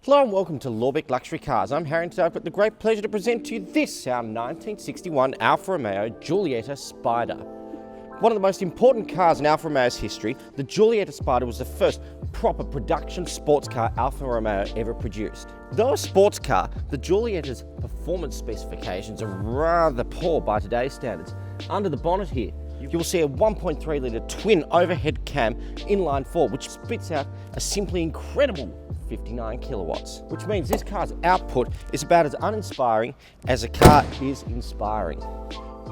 Hello and welcome to Lorbek Luxury Cars. I'm Harry and today I've got the great pleasure to present to you this, our 1961 Alfa Romeo Giulietta Spider. One of the most important cars in Alfa Romeo's history, the Giulietta Spider was the first proper production sports car Alfa Romeo ever produced. Though a sports car, the Giulietta's performance specifications are rather poor by today's standards. Under the bonnet here, you will see a 1.3 litre twin overhead cam inline four, which spits out a simply incredible 59 kilowatts, which means this car's output is about as uninspiring as a car is inspiring.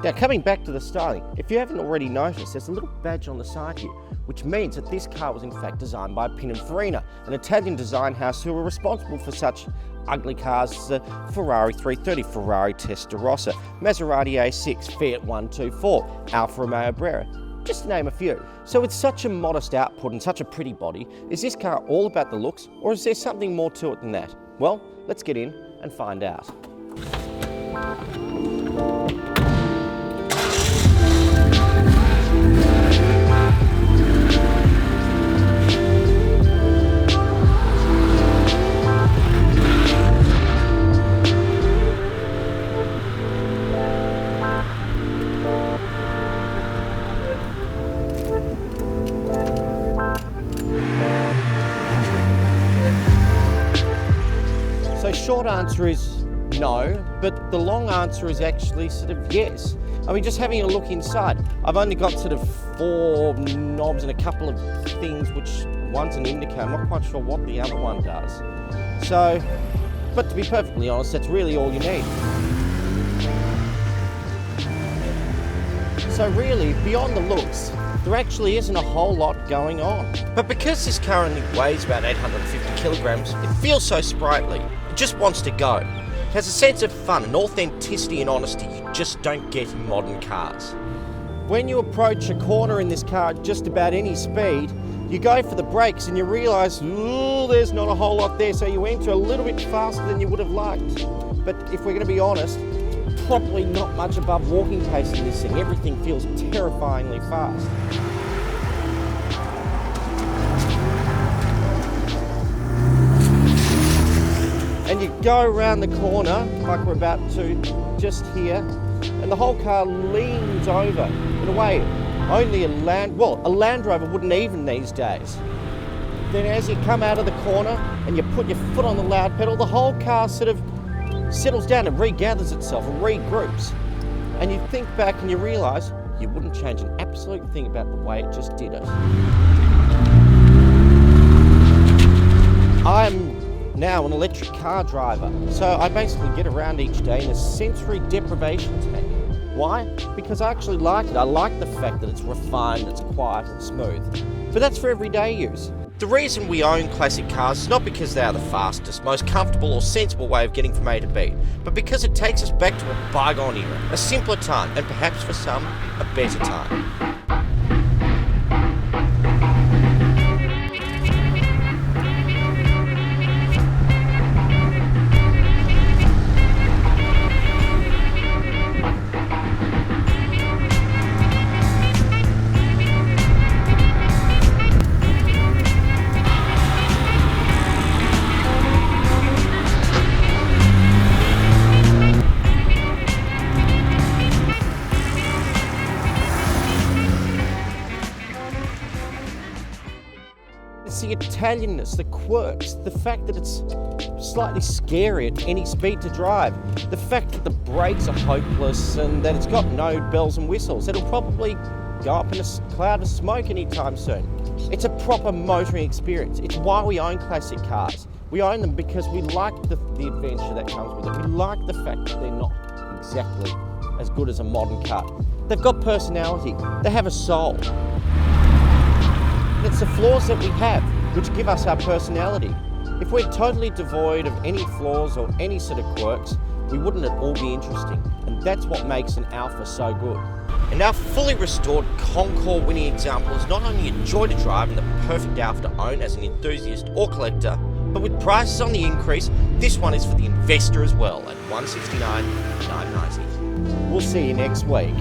Now, coming back to the styling, if you haven't already noticed, there's a little badge on the side here, which means that this car was in fact designed by Pininfarina, an Italian design house who were responsible for such ugly cars as the Ferrari 330, Ferrari Testarossa, Maserati A6, Fiat 124, Alfa Romeo Brera, just to name a few. So with such a modest output and such a pretty body, is this car all about the looks, or is there something more to it than that? Well, let's get in and find out. So short answer is no, but the long answer is actually sort of yes. I mean, just having a look inside, I've only got sort of 4 knobs and a couple of things, which one's an indicator. I'm not quite sure what the other one does. So, but to be perfectly honest, that's really all you need. So really, beyond the looks, there actually isn't a whole lot going on. But because this car only weighs about 850 kilograms, it feels so sprightly. It just wants to go. It has a sense of fun and authenticity and honesty you just don't get in modern cars. When you approach a corner in this car at just about any speed, you go for the brakes and you realise, ooh, there's not a whole lot there, so you enter a little bit faster than you would have liked. But if we're going to be honest, probably not much above walking pace in this thing. Everything feels terrifyingly fast. And you go around the corner, like we're about to just here, and the whole car leans over in a way only a Land Rover wouldn't even these days. Then as you come out of the corner and you put your foot on the loud pedal, the whole car sort of settles down and regathers itself and regroups. And you think back and you realise you wouldn't change an absolute thing about the way it just did it. I'm now an electric car driver, so I basically get around each day in a sensory deprivation tank. Why? Because I actually like it. I like the fact that it's refined, it's quiet and smooth. But that's for everyday use. The reason we own classic cars is not because they are the fastest, most comfortable or sensible way of getting from A to B, but because it takes us back to a bygone era, a simpler time, and perhaps for some, a better time. It's the Italianness, the quirks, the fact that it's slightly scary at any speed to drive, the fact that the brakes are hopeless and that it's got no bells and whistles. It'll probably go up in a cloud of smoke anytime soon. It's a proper motoring experience. It's why we own classic cars. We own them because we like the adventure that comes with it. We like the fact that they're not exactly as good as a modern car. They've got personality. They have a soul. It's the flaws that we have which give us our personality. If we're totally devoid of any flaws or any sort of quirks, we wouldn't at all be interesting. And that's what makes an Alfa so good. And our fully restored Concours winning example is not only a joy to drive and the perfect Alfa to own as an enthusiast or collector, but with prices on the increase, this one is for the investor as well at $169,990. We'll see you next week.